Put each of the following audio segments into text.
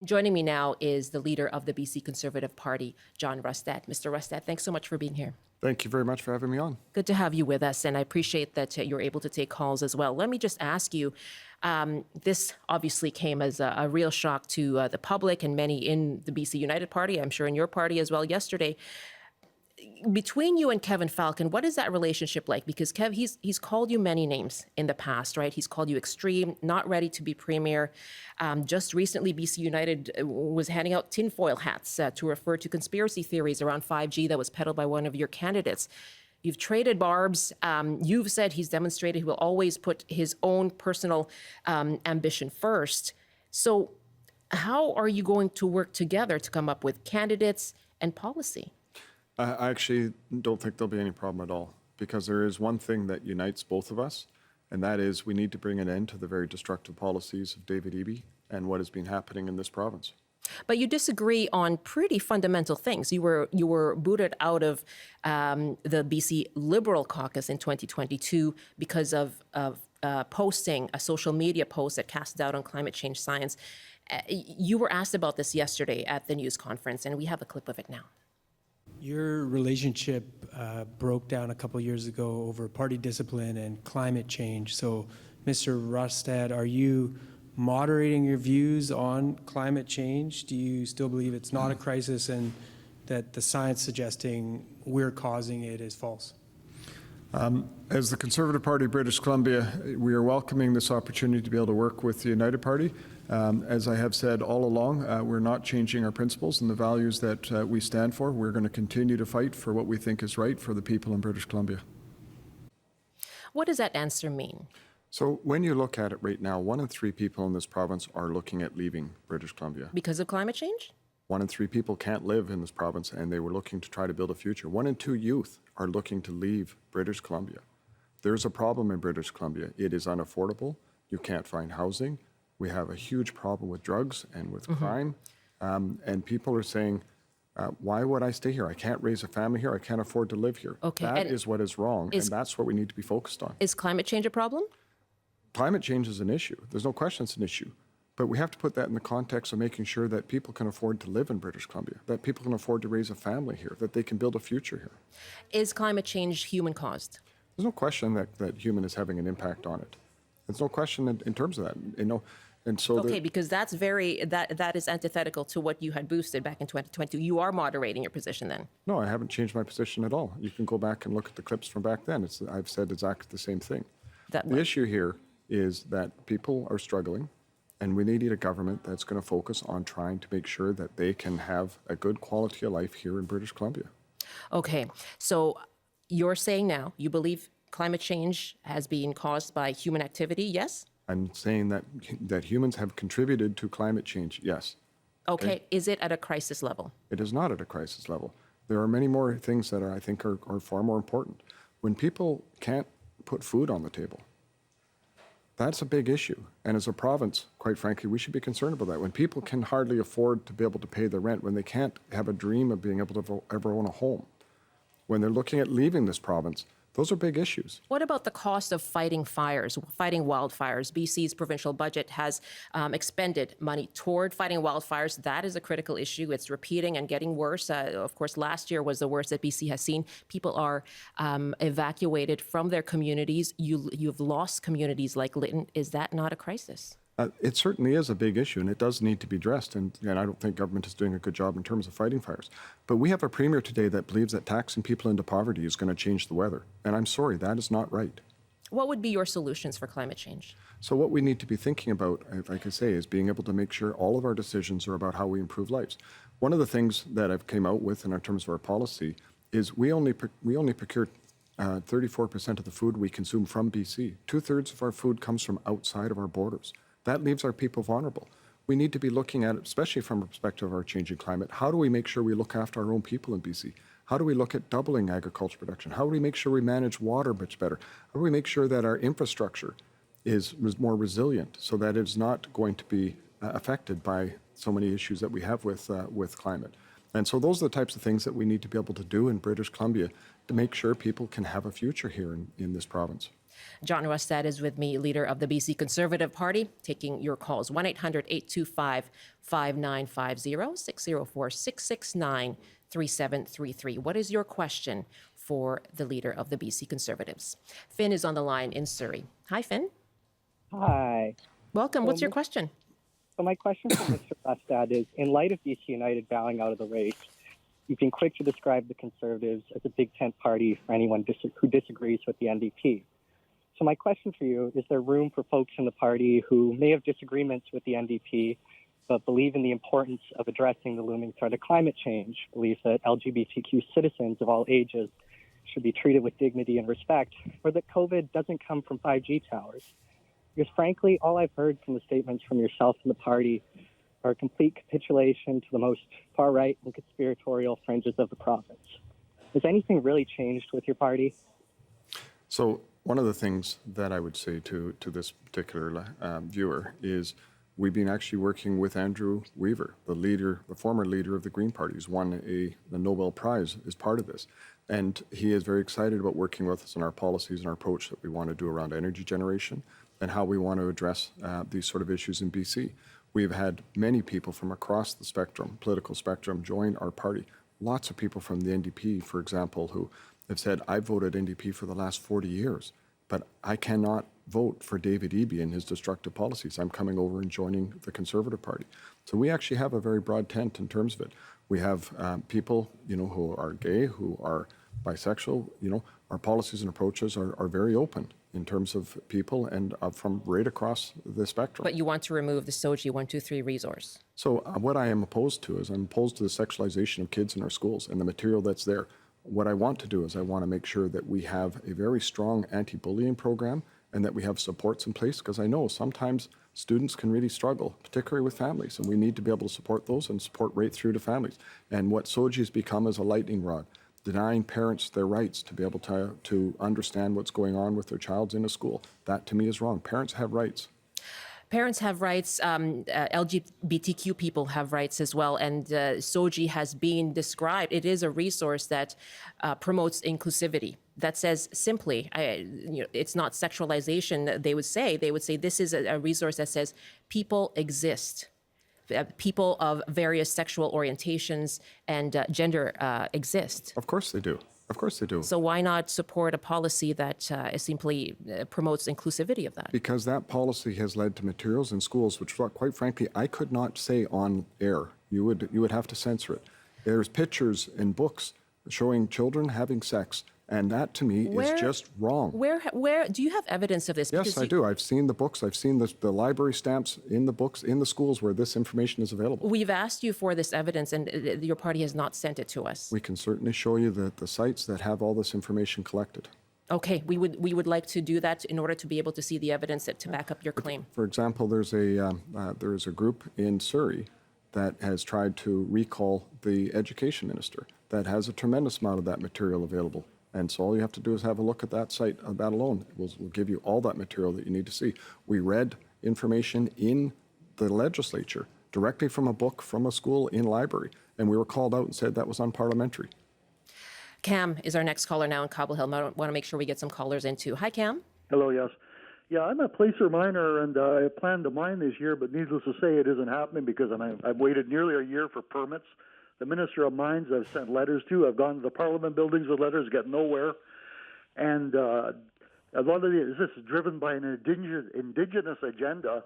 Joining me now is the leader of the BC Conservative Party, John Rustad. Mr. Rustad, thanks so much for being here. Thank you very much for having me on. Good to have you with us, and I appreciate that you're able to take calls as well. Let me just ask you, this obviously came as a real shock to the public and many in the BC United Party, I'm sure in your party as well yesterday. Between you and Kevin Falcon, what is that relationship like? Because Kev, he's called you many names in the past, right? He's called you extreme, not ready to be premier. Just recently, BC United was handing out tinfoil hats to refer to conspiracy theories around 5G that was peddled by one of your candidates. You've traded barbs. You've said he's demonstrated he will always put his own personal ambition first. So how are you going to work together to come up with candidates and policy? I actually don't think there'll be any problem at all, because there is one thing that unites both of us, and that is we need to bring an end to the very destructive policies of David Eby and what has been happening in this province. But you disagree on pretty fundamental things. You were booted out of the BC Liberal caucus in 2022 because of posting a social media post that cast doubt on climate change science. You were asked about this yesterday at the news conference, and we have a clip of it now. Your relationship broke down a couple years ago over party discipline and climate change. So, Mr. Rustad, are you moderating your views on climate change? Do you still believe it's not a crisis and that the science suggesting we're causing it is false? As the Conservative Party of British Columbia, we are welcoming this opportunity to be able to work with the United Party. As I have said all along, we're not changing our principles and the values that we stand for. We're going to continue to fight for what we think is right for the people in British Columbia. What does that answer mean? So when you look at it right now, 1 in 3 people in this province are looking at leaving British Columbia. Because of climate change? 1 in 3 people can't live in this province, and they were looking to try to build a future. 1 in 2 youth are looking to leave British Columbia. There's a problem in British Columbia. It is unaffordable. You can't find housing. We have a huge problem with drugs and with crime. And people are saying, why would I stay here? I can't raise a family here. I can't afford to live here. Okay. That is what is wrong, and that's what we need to be focused on. Is climate change a problem? Climate change is an issue. There's no question it's an issue. But we have to put that in the context of making sure that people can afford to live in British Columbia, that people can afford to raise a family here, that they can build a future here. Is climate change human-caused? There's no question that human is having an impact on it. There's no question in terms of that. And so okay, because that is antithetical to what you had boosted back in 2020. You are moderating your position then. No, I haven't changed my position at all. You can go back and look at the clips from back then. I've said exactly the same thing. The issue here is that people are struggling, and we need a government that's going to focus on trying to make sure that they can have a good quality of life here in British Columbia. Okay, so you're saying now you believe climate change has been caused by human activity, yes? I'm saying that humans have contributed to climate change, yes. Okay, is it at a crisis level? It is not at a crisis level. There are many more things that I think are far more important. When people can't put food on the table, that's a big issue. And as a province, quite frankly, we should be concerned about that. When people can hardly afford to be able to pay the rent, when they can't have a dream of being able to ever own a home, when they're looking at leaving this province, those are big issues. What about the cost of fighting fires, fighting wildfires? BC's provincial budget has expended money toward fighting wildfires. That is a critical issue. It's repeating and getting worse. Of course, last year was the worst that BC has seen. People are evacuated from their communities. You've lost communities like Lytton. Is that not a crisis? It certainly is a big issue, and it does need to be addressed. And I don't think government is doing a good job in terms of fighting fires. But we have a premier today that believes that taxing people into poverty is going to change the weather. And I'm sorry, that is not right. What would be your solutions for climate change? So what we need to be thinking about, like I say, is being able to make sure all of our decisions are about how we improve lives. One of the things that I've came out with in terms of our policy is we only procure 34% of the food we consume from BC. 2/3 of our food comes from outside of our borders. That leaves our people vulnerable. We need to be looking at it, especially from a perspective of our changing climate. How do we make sure we look after our own people in BC? How do we look at doubling agriculture production? How do we make sure we manage water much better? How do we make sure that our infrastructure is more resilient so that it's not going to be affected by so many issues that we have with climate? And so those are the types of things that we need to be able to do in British Columbia to make sure people can have a future here in this province. John Rustad is with me, leader of the BC Conservative Party, taking your calls. 1-800-825-5950, 604-669-3733. What is your question for the leader of the BC Conservatives? Finn is on the line in Surrey. Hi, Finn. Hi. Welcome. What's your question? So my question for Mr. Rustad is, in light of BC United bowing out of the race, you've been quick to describe the Conservatives as a big tent party for anyone who disagrees with the NDP. So my question for you, is there room for folks in the party who may have disagreements with the NDP, but believe in the importance of addressing the looming threat of climate change, believe that LGBTQ citizens of all ages should be treated with dignity and respect, or that COVID doesn't come from 5G towers? Because frankly, all I've heard from the statements from yourself and the party are a complete capitulation to the most far-right and conspiratorial fringes of the province. Has anything really changed with your party? So one of the things that I would say to this particular viewer is we've been actually working with Andrew Weaver, the former leader of the Green Party, who's won the Nobel Prize as part of this. And he is very excited about working with us on our policies and our approach that we want to do around energy generation and how we want to address these sort of issues in BC. We've had many people from across the spectrum, political spectrum, join our party. Lots of people from the NDP, for example, who have said, I've voted NDP for the last 40 years, but I cannot vote for David Eby and his destructive policies. I'm coming over and joining the Conservative Party. So we actually have a very broad tent in terms of it. We have people, who are gay, who are bisexual. Our policies and approaches are very open in terms of people and from right across the spectrum. But you want to remove the SOGI 123 resource. So what I am opposed to is I'm opposed to the sexualization of kids in our schools and the material that's there. What I want to do is I want to make sure that we have a very strong anti-bullying program and that we have supports in place, because I know sometimes students can really struggle, particularly with families, and we need to be able to support those and support right through to families. And what SOGI has become is a lightning rod, denying parents their rights to be able to understand what's going on with their child in a school. That to me is wrong. Parents have rights. Parents have rights, LGBTQ people have rights as well, and SOGI has been described, it is a resource that promotes inclusivity. That says simply, it's not sexualization, they would say this is a resource that says people exist. People of various sexual orientations and gender exist. Of course they do. Of course they do. So why not support a policy that simply promotes inclusivity of that? Because that policy has led to materials in schools which, quite frankly, I could not say on air. You would have to censor it. There's pictures in books showing children having sex, and that to me is just wrong. Where do you have evidence of this? Yes, I do. I've seen the books. I've seen the library stamps in the books in the schools where this information is available. We've asked you for this evidence, and your party has not sent it to us. We can certainly show you the sites that have all this information collected. Okay, we would like to do that in order to be able to see the evidence to back up your claim. For example, there's a group in Surrey that has tried to recall the education minister that has a tremendous amount of that material available. And so all you have to do is have a look at that site, that alone. We'll give you all that material that you need to see. We read information in the legislature directly from a book from a school in library, and we were called out and said that was unparliamentary. Cam is our next caller now in Cobble Hill. I want to make sure we get some callers in too. Hi, Cam. Hello, yes. Yeah, I'm a placer miner, and I planned to mine this year, but needless to say, it isn't happening because I've waited nearly a year for permits. The Minister of Mines I've sent letters to. I've gone to the Parliament buildings with letters, get nowhere. And a lot of this is driven by an indigenous agenda.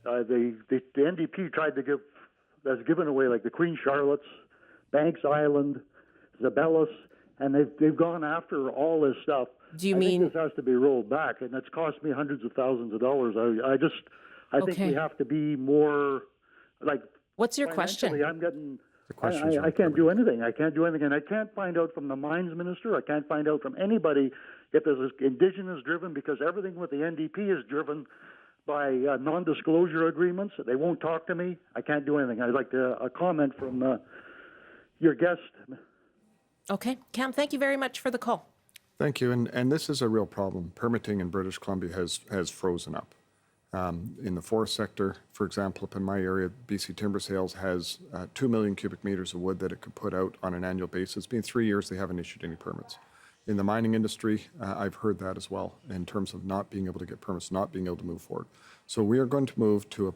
The NDP tried to has given away like the Queen Charlotte's, Banks Island, Zabelis, and they've gone after all this stuff. Do you I mean think this has to be rolled back, and it's cost me hundreds of thousands of dollars. I think we have to be more like. What's your question? I'm getting. I can't do anything. I can't do anything. And I can't find out from the mines minister. I can't find out from anybody if this is indigenous driven, because everything with the NDP is driven by non-disclosure agreements. They won't talk to me. I can't do anything. I'd like a comment from your guest. Okay. Cam, thank you very much for the call. Thank you. And this is a real problem. Permitting in British Columbia has frozen up. In the forest sector, for example, up in my area, BC Timber Sales has 2 million cubic meters of wood that it could put out on an annual basis. It's been 3 years they haven't issued any permits. In the mining industry, I've heard that as well in terms of not being able to get permits, not being able to move forward. So we are going to move to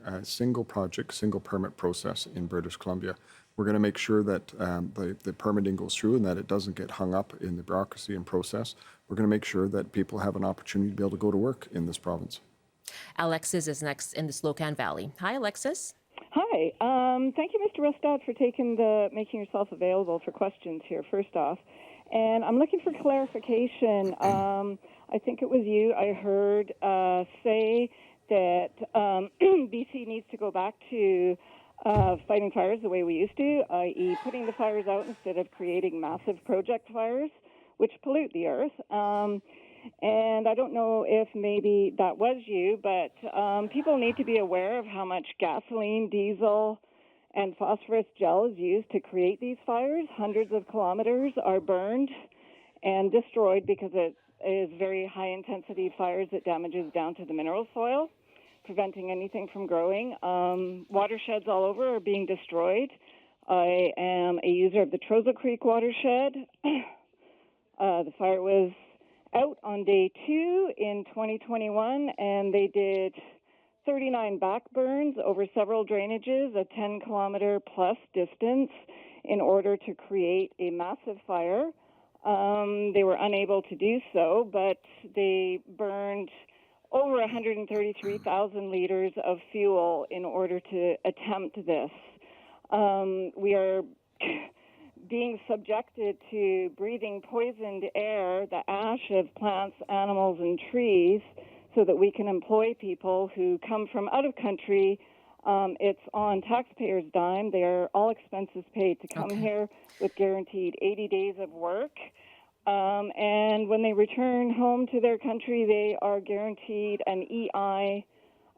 a single project, single permit process in British Columbia. We're going to make sure that the permitting goes through and that it doesn't get hung up in the bureaucracy and process. We're going to make sure that people have an opportunity to be able to go to work in this province. Alexis is next in the Sloan Valley. Hi, Alexis. Hi. Thank you, Mr. Rustad, for making yourself available for questions here, first off. And I'm looking for clarification. I think it was you I heard say that BC needs to go back to fighting fires the way we used to, i.e. putting the fires out instead of creating massive project fires, which pollute the earth. And I don't know if maybe that was you, but people need to be aware of how much gasoline, diesel, and phosphorus gel is used to create these fires. Hundreds of kilometers are burned and destroyed because it is very high-intensity fires that damages down to the mineral soil, preventing anything from growing. Watersheds all over are being destroyed. I am a user of the Trozo Creek watershed. The fire was out on day 2 in 2021, and they did 39 backburns over several drainages, a 10-kilometer plus distance, in order to create a massive fire. They were unable to do so, but they burned over 133,000 liters of fuel in order to attempt this. We are being subjected to breathing poisoned air, the ash of plants, animals, and trees, so that we can employ people who come from out of country. It's on taxpayers' dime. They're all expenses paid to come here with guaranteed 80 days of work. And when they return home to their country, they are guaranteed an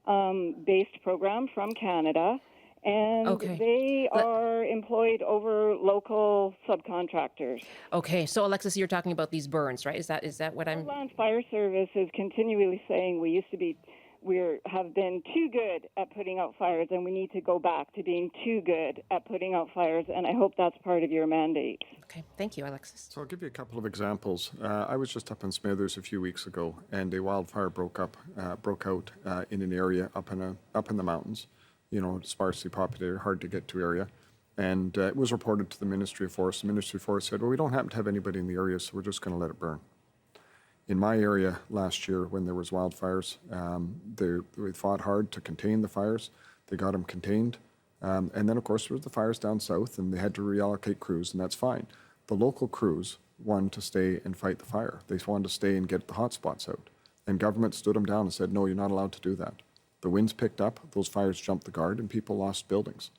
EI-based program from Canada. And they are employed over local subcontractors. Okay, so Alexis, you're talking about these burns, right? Is that what I'm? The Land Fire Service is continually saying we have been too good at putting out fires, and we need to go back to being too good at putting out fires. And I hope that's part of your mandate. Okay, thank you, Alexis. So I'll give you a couple of examples. I was just up in Smithers a few weeks ago, and a wildfire broke out in an area up in the mountains. You know, sparsely populated, hard to get to area. And it was reported to the Ministry of Forest. The Ministry of Forest said, well, we don't happen to have anybody in the area, so we're just going to let it burn. In my area last year, when there was wildfires, they fought hard to contain the fires. They got them contained. And then, of course, there was the fires down south, and they had to reallocate crews, and that's fine. The local crews wanted to stay and fight the fire. They wanted to stay and get the hot spots out. And government stood them down and said, no, you're not allowed to do that. The winds picked up, those fires jumped the guard, and people lost buildings.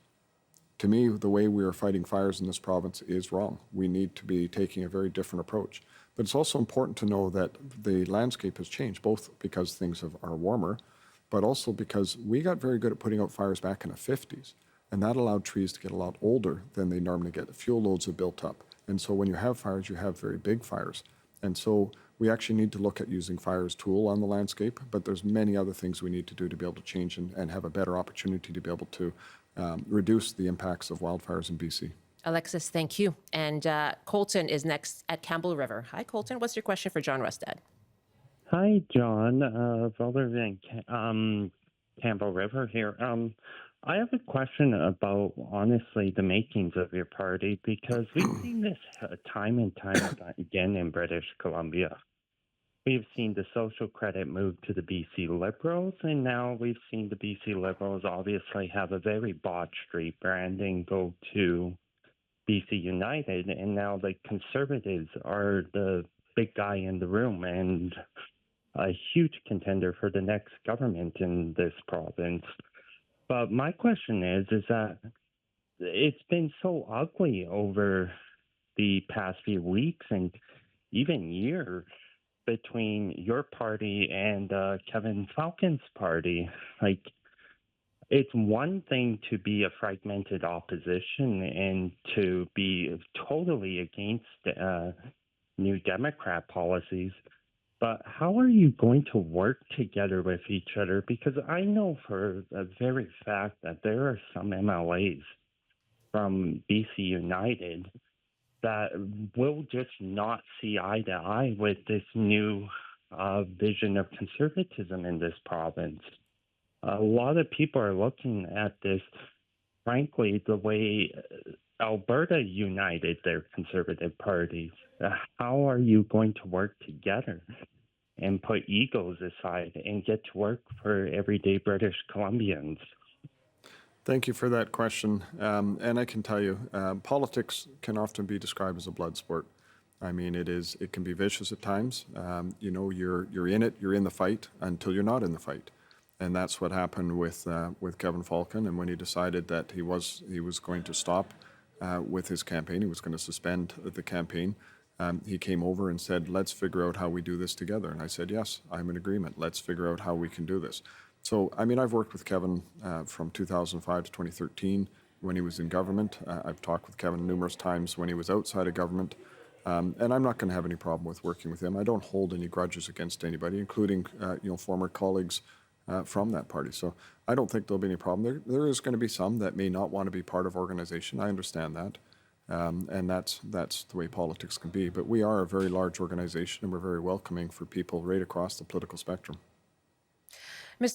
To me, the way we are fighting fires in this province is wrong. We need to be taking a very different approach. But it's also important to know that the landscape has changed, both because things are warmer, but also because we got very good at putting out fires back in the 50s, and that allowed trees to get a lot older than they normally get. The fuel loads have built up. And so when you have fires, you have very big fires. And so we actually need to look at using fire as a tool on the landscape, but there's many other things we need to do to be able to change and have a better opportunity to be able to reduce the impacts of wildfires in BC. Alexis, thank you. And Colton is next at Campbell River. Hi, Colton. What's your question for John Rustad? Hi, John. Rather than Campbell River here. I have a question about, honestly, the makings of your party, because we've seen this time and time again in British Columbia. We've seen the social credit move to the BC Liberals, and now we've seen the BC Liberals obviously have a very botched rebranding go to BC United, and now the Conservatives are the big guy in the room and a huge contender for the next government in this province. But my question is that it's been so ugly over the past few weeks and even years between your party and Kevin Falcon's party. Like, it's one thing to be a fragmented opposition and to be totally against New Democrat policies, but how are you going to work together with each other? Because I know for a very fact that there are some MLAs from BC United that will just not see eye to eye with this new vision of conservatism in this province. A lot of people are looking at this, frankly, the way Alberta united their conservative parties. How are you going to work together and put egos aside and get to work for everyday British Columbians? Thank you for that question. And I can tell you, politics can often be described as a blood sport. I mean, it can be vicious at times. You know, you're in it, you're in the fight until you're not in the fight. And that's what happened with Kevin Falcon. And when he decided that he was going to stop with his campaign, he was going to suspend the campaign, he came over and said, let's figure out how we do this together. And I said, yes, I'm in agreement. Let's figure out how we can do this. So, I mean, I've worked with Kevin from 2005 to 2013 when he was in government. I've talked with Kevin numerous times when he was outside of government. And I'm not going to have any problem with working with him. I don't hold any grudges against anybody, including, former colleagues from that party. So I don't think there'll be any problem. There is going to be some that may not want to be part of organization. I understand that. And that's the way politics can be. But we are a very large organization, and we're very welcoming for people right across the political spectrum.